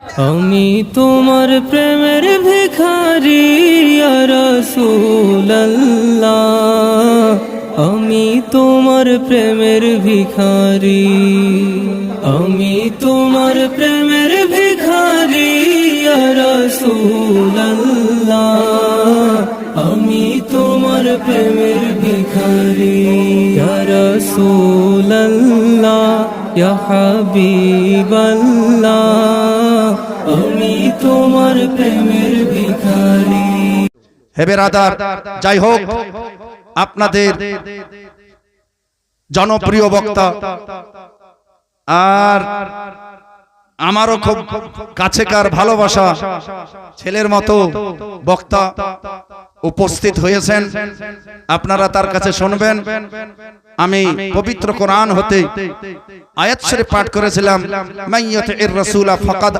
আমি তোমার প্রেমের ভিখারি ইয়া রাসূলুল্লাহ, আমি তোমার প্রেমের ভিখারি, আমি তোমার প্রেমের ভিখারি ইয়া রাসূলুল্লাহ, আমি তোমার প্রেমের ভিখারি ইয়া রাসূলুল্লাহ ইয়া হাবিবাল্লাহ, আমি তোমার প্রেমের ভিখারি। হে বেরাদার, যাই হোক আপনাদের জনপ্রিয় বক্তা আর আমারও খুব কাছেকার ভালোবাসা ছেলের মতো বক্তা উপস্থিত হয়েছেন, আপনারা তার কাছে শুনবেন। আমি পবিত্র কোরআন হতে আয়াত শরীফ পাঠ করেছিলাম, মাইয়াতির রাসূলা ফাকাদ